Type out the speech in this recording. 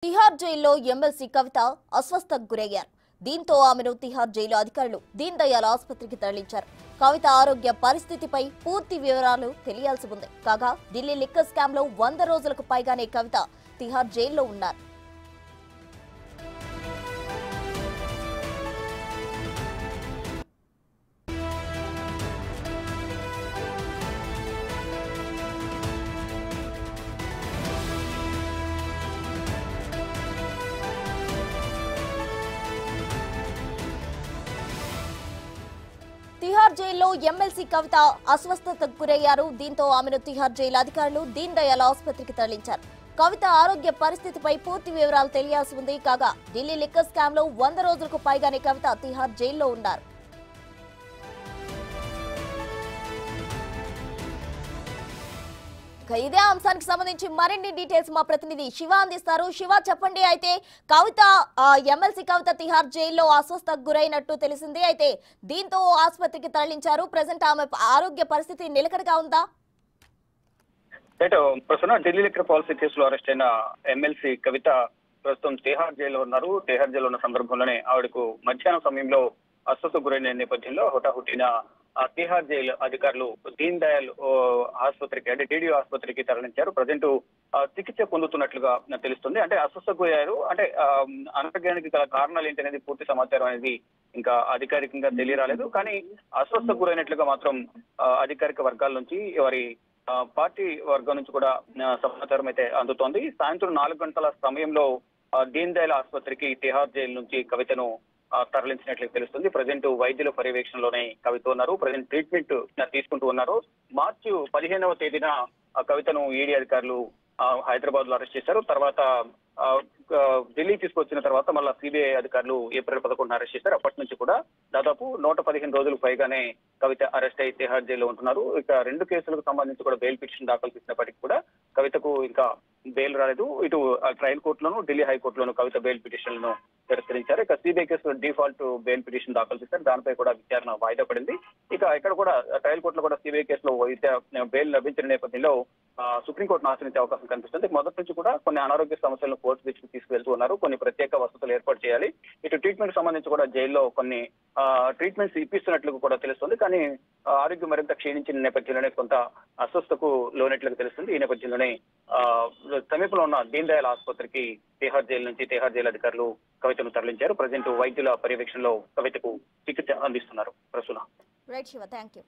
తిహార్ జైల్లో ఎమ్మెల్సీ కవిత అస్వస్థకు గురయ్యారు. దీంతో ఆమెను తిహార్ జైలు అధికారులు దీన్ దయాళ్ ఆసుపత్రికి తరలించారు. కవిత ఆరోగ్య పరిస్థితిపై పూర్తి వివరాలు తెలియాల్సి ఉంది. కాగా ఢిల్లీ లిక్కర్ స్కామ్ లో 100 రోజులకు పైగానే కవిత తిహార్ జైల్లో ఉన్నారు. తిహార్ జైల్లో ఎమ్మెల్సీ కవిత అస్వస్థతకు గురయ్యారు. దీంతో ఆమెను తిహార్ జైలు అధికారులు దీన్ దయాళ్ ఆసుపత్రికి తరలించారు. కవిత ఆరోగ్య పరిస్థితిపై పూర్తి వివరాలు తెలియాల్సి ఉంది. కాగా ఢిల్లీ లిక్కర్ స్కామ్ లో 100 రోజులకు పైగానే కవిత తిహార్ జైల్లో ఉన్నారు. ఇదే అంశానికి సంబంధించి మరిన్ని డీటెయిల్స్ మా ప్రతినిధి శివ అందిస్తారు. శివ, చెప్పండి. అయితే కవిత ఎమ్మెల్సీ కవిత తిహార్ జైల్లో అస్వస్థకు గురైనట్టు తెలిసింది. అయితే దీంతో ఆసుపత్రికి తరలించారు. ప్రజెంట్ ఆమె ఆరోగ్య పరిస్థితి నిలకడగా ఉందా? ప్రస్తుతం ఢిల్లీ లిక్కర్ పాలసీ కేసులో అరెస్ట్ అయిన ఎమ్మెల్సీ కవిత ప్రస్తుతం తిహార్ జైల్లో ఉన్నారు. తిహార్ జైల్లో ఉన్న సందర్భంలోనే ఆవిడకు మధ్యాహ్నం సమయంలో అస్వస్థకు గురైన నేపథ్యంలో హుటాహుటిన తిహార్ జైలు అధికారులు దీన్ దయాళ్ ఆసుపత్రికి అంటే టీడీ ఆసుపత్రికి తరలించారు. ప్రజెంట్ చికిత్స పొందుతున్నట్లుగా తెలుస్తుంది. అంటే అస్వస్థకు గురయ్యారు. అంటే అనారోగ్యానికి గల కారణాలు ఏంటి అనేది పూర్తి సమాచారం అనేది ఇంకా అధికారికంగా తెలియరాలేదు. కానీ అస్వస్థకు గురైనట్లుగా మాత్రం అధికారిక వర్గాల నుంచి వారి పార్టీ వర్గం నుంచి కూడా సమాచారం అయితే అందుతోంది. సాయంత్రం 4 గంటల సమయంలో దీన్ దయాళ్ ఆసుపత్రికి తిహార్ జైలు నుంచి కవితను తరలించినట్లు తెలుస్తుంది. ప్రజెంట్ వైద్యుల పర్యవేక్షణలోనే కవిత ఉన్నారు. ప్రజెంట్ ట్రీట్మెంట్ తీసుకుంటూ ఉన్నారు. మార్చి 15వ తేదీన కవితను ఈడీ అధికారులు హైదరాబాద్ లో అరెస్ట్ చేశారు. తర్వాత ఢిల్లీ తీసుకొచ్చిన తర్వాత మళ్ళీ సిబిఐ అధికారులు ఏప్రిల్ 11న అరెస్ట్ చేశారు. అప్పటి నుంచి కూడా దాదాపు 115 రోజులకు పైగానే కవిత అరెస్ట్ అయి తిహార్ జైల్లో ఉంటున్నారు. ఇక 2 కేసులకు సంబంధించి కూడా బెయిల్ పిటిషన్ దాఖలు చేసినప్పటికీ కూడా కవితకు ఇంకా బెయిల్ రాలేదు. ఇటు ట్రయల్ కోర్టులోను ఢిల్లీ హైకోర్టులోను కవిత బెయిల్ పిటిషన్లను తిరస్కరించారు. ఇక సిబిఐ కేసులో డిఫాల్ట్ బెయిల్ పిటిషన్ దాఖలు చేశారు. దానిపై కూడా విచారణ వాయిదా పడింది. ఇక ఇక్కడ కూడా ట్రయల్ కోర్టులో కూడా సిబిఐ కేసులో బెయిల్ లభించిన నేపథ్యంలో సుప్రీంకోర్టును ఆశ్రయించే అవకాశం కనిపిస్తుంది. మొదటి నుంచి కూడా కొన్ని అనారోగ్య సమస్యలను కోర్టు దృష్టికి తీసుకువెళ్తూ ఉన్నారు. కొన్ని ప్రత్యేక వసతులు ఏర్పాటు చేయాలి. ఇటు ట్రీట్మెంట్ సంబంధించి కూడా జైల్లో కొన్ని ట్రీట్మెంట్స్ ఇప్పిస్తున్నట్లు కూడా తెలుస్తుంది. కానీ ఆరోగ్యం మరింత క్షీణించిన నేపథ్యంలోనే కొంత అస్వస్థకు లోనట్లుగా తెలుస్తుంది. ఈ నేపథ్యంలోనే సమీపంలో ఉన్న దీన్ దయాళ్ ఆసుపత్రికి తిహార్ జైలు నుంచి తిహార్ జైలు అధికారులు కవితను తరలించారు. ప్రజెంట్ వైద్యుల పర్యవేక్షణలో కవితకు చికిత్స అందిస్తున్నారు. ప్రస్తుతం రైట్ శివ, థ్యాంక్ యూ.